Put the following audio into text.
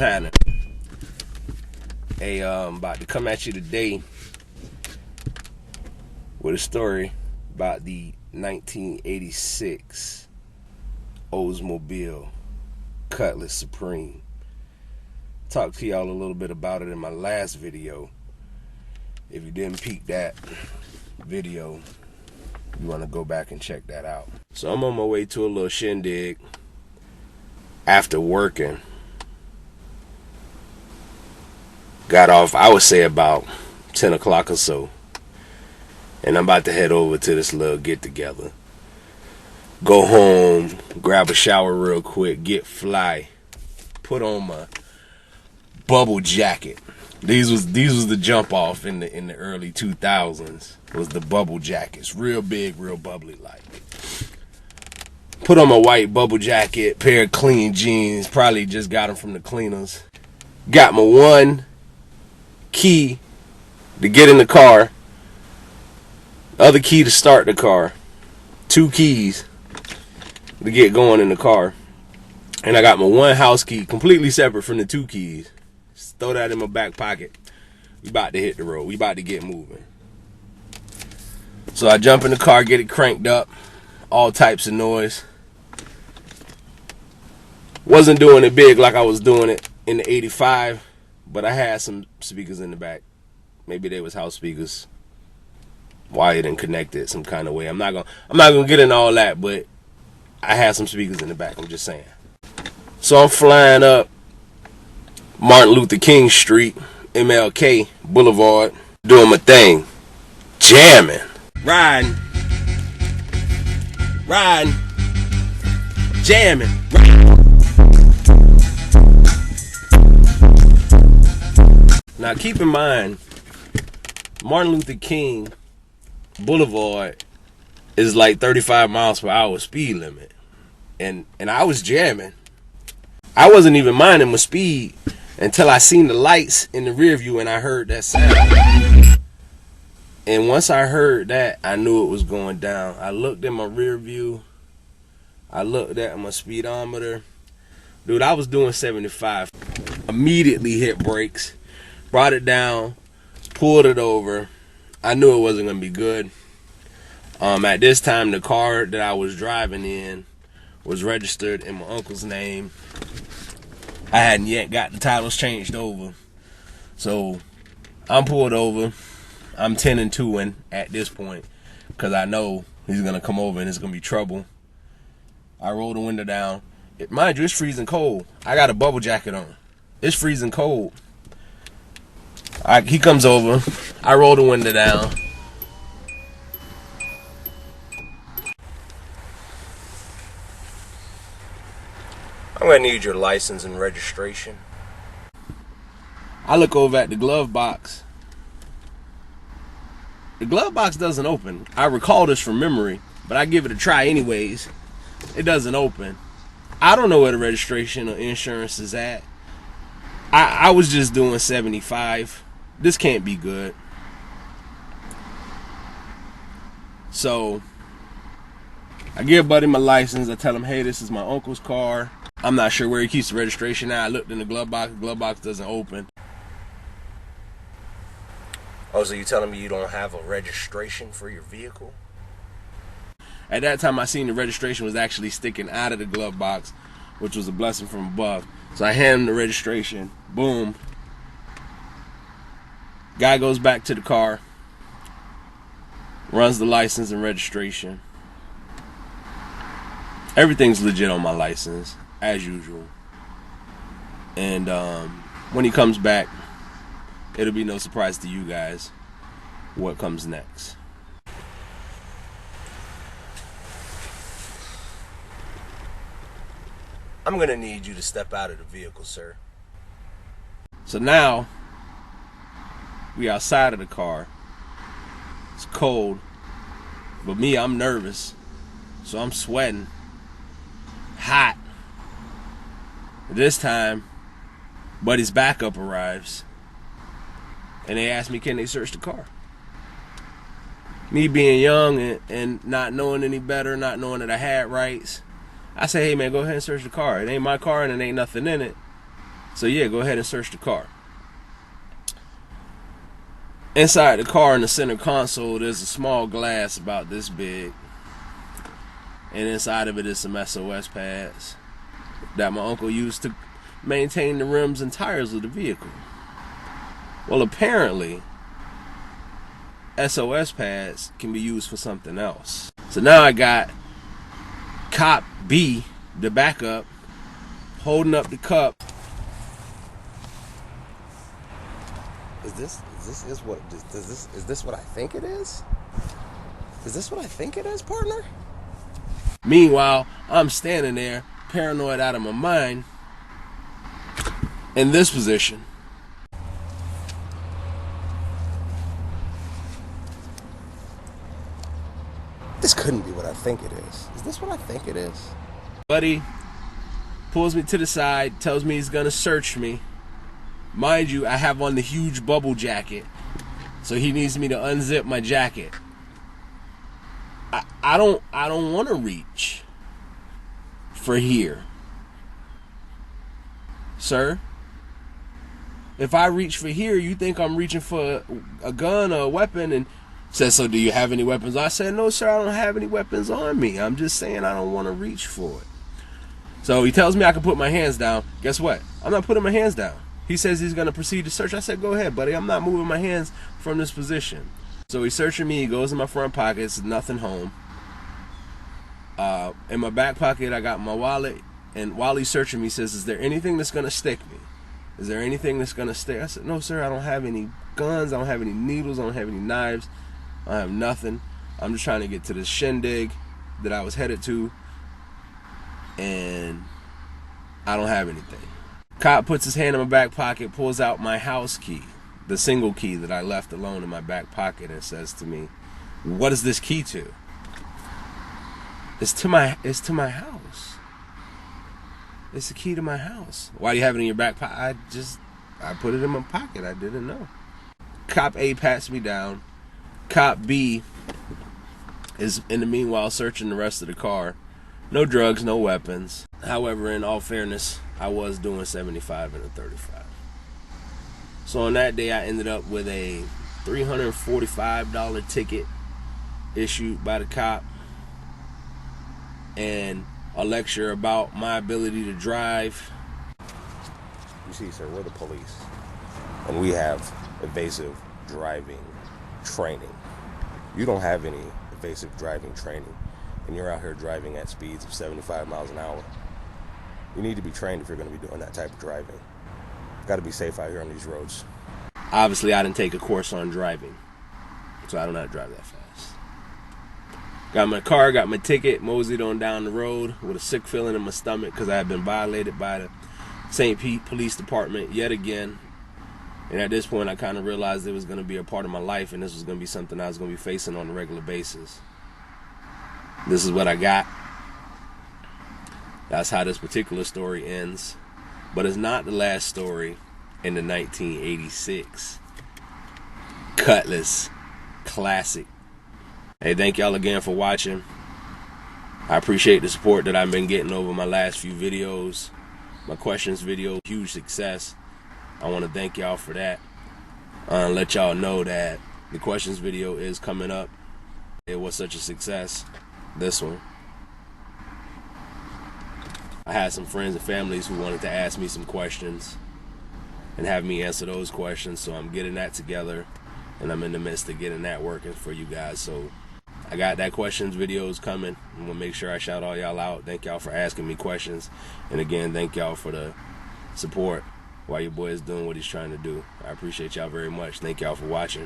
happening? About to come at you today with a story about the 1986 Oldsmobile Cutlass Supreme. Talked to y'all a little bit about it in my last video. If you didn't peek that video, you want to go back and check that out. So I'm on my way to a little shindig after working. Got off, I would say, about 10 o'clock or so. And I'm about to head over to this little get-together. Go home, grab a shower real quick, get fly, put on my bubble jacket. These was the jump off in the early 2000s. Was the bubble jackets, real big, real bubbly like. Put on my white bubble jacket, pair of clean jeans, probably just got them from the cleaners. Got my one key to get in the car, other key to start the car, two keys to get going in the car, and I got my one house key completely separate from the two keys. Just throw that in my back pocket. We about to hit the road. We about to get moving. So I jump in the car, get it cranked up, all types of noise. Wasn't doing it big like I was doing it in the 85, but I had some speakers in the back. Maybe they was house speakers, wired and connected some kind of way. I'm not gonna get into all that, but I had some speakers in the back. I'm just saying. So I'm flying up Martin Luther King Street, MLK Boulevard, doing my thing, jamming, riding, jamming. Now keep in mind, Martin Luther King Boulevard is like 35 miles per hour speed limit. And I was jamming. I wasn't even minding my speed until I seen the lights in the rear view and I heard that sound. And once I heard that, I knew it was going down. I looked in my rear view. I looked at my speedometer. Dude, I was doing 75. Immediately hit brakes. Brought it down, pulled it over. I knew it wasn't going to be good. At this time, the car that I was driving in was registered in my uncle's name. I hadn't yet got the titles changed over. So I'm pulled over. I'm 10 and 2-ing at this point because I know he's going to come over and it's going to be trouble. I roll the window down. Mind you, it's freezing cold. I got a bubble jacket on. It's freezing cold. He comes over. I roll the window down. I'm going to need your license and registration. I look over at the glove box. The glove box doesn't open. I recall this from memory, but I give it a try anyways. It doesn't open. I don't know where the registration or insurance is at. I was just doing 75. This can't be good. So I give buddy my license. I tell him, hey, this is my uncle's car. I'm not sure where he keeps the registration at. I looked in the glove box. The glove box doesn't open. Oh, so you telling me you don't have a registration for your vehicle? At that time, I seen the registration was actually sticking out of the glove box, which was a blessing from above. So I hand him the registration. Boom. Guy goes back to the car, runs the license and registration. Everything's legit on my license, as usual. And when he comes back, it'll be no surprise to you guys what comes next. I'm gonna need you to step out of the vehicle, sir. So now we outside of the car. It's cold, but me, I'm nervous, so I'm sweating, hot. This time, buddy's backup arrives, and they ask me, can they search the car? Me being young and not knowing any better, not knowing that I had rights, I say, hey man, go ahead and search the car. It ain't my car and it ain't nothing in it. So yeah, go ahead and search the car. Inside the car in the center console, there's a small glass about this big. And inside of it is some SOS pads that my uncle used to maintain the rims and tires of the vehicle. Well, apparently, SOS pads can be used for something else. So now I got Cop B, the backup, holding up the cup. Is this what I think it is? Is this what I think it is, partner? Meanwhile, I'm standing there, paranoid out of my mind, in this position. This couldn't be what I think it is. Is this what I think it is? Buddy pulls me to the side, tells me he's gonna search me. Mind you, I have on the huge bubble jacket, so he needs me to unzip my jacket. I don't want to reach for here, sir. If I reach for here, you think I'm reaching for a gun or a weapon? And says, so do you have any weapons? I said, no, sir, I don't have any weapons on me. I'm just saying I don't want to reach for it. So he tells me I can put my hands down. Guess what? I'm not putting my hands down. He says he's going to proceed to search. I said, go ahead, buddy. I'm not moving my hands from this position. So he's searching me. He goes in my front pockets. Nothing home. In my back pocket, I got my wallet. And while he's searching me, he says, is there anything that's going to stick me? Is there anything that's going to stick? I said, no, sir. I don't have any guns. I don't have any needles. I don't have any knives. I have nothing. I'm just trying to get to this shindig that I was headed to. And I don't have anything. Cop puts his hand in my back pocket, pulls out my house key, the single key that I left alone in my back pocket, and says to me, what is this key to? It's to my house. It's the key to my house. Why do you have it in your back pocket? I put it in my pocket. I didn't know. Cop A pats me down. Cop B is in the meanwhile searching the rest of the car. No drugs, no weapons. However, in all fairness, I was doing 75 and a 35. So on that day, I ended up with a $345 ticket issued by the cop and a lecture about my ability to drive. You see, sir, we're the police, and we have evasive driving training. You don't have any evasive driving training, and you're out here driving at speeds of 75 miles an hour. You need to be trained if you're going to be doing that type of driving. Got to be safe out here on these roads. Obviously, I didn't take a course on driving, so I don't know how to drive that fast. Got my car, got my ticket, moseyed on down the road with a sick feeling in my stomach because I had been violated by the St. Pete Police Department yet again. And at this point, I kind of realized it was going to be a part of my life, and this was going to be something I was going to be facing on a regular basis. This is what I got. That's how this particular story ends. But it's not the last story in the 1986 Cutlass Classic. Hey, thank y'all again for watching. I appreciate the support that I've been getting over my last few videos. My questions video, huge success. I want to thank y'all for that. Let y'all know that the questions video is coming up. It was such a success, this one. I had some friends and families who wanted to ask me some questions and have me answer those questions, so I'm getting that together, and I'm in the midst of getting that working for you guys. So I got that questions videos coming. I'm gonna make sure I shout all y'all out. Thank y'all for asking me questions, and again, thank y'all for the support while your boy is doing what he's trying to do. I appreciate y'all very much. Thank y'all for watching.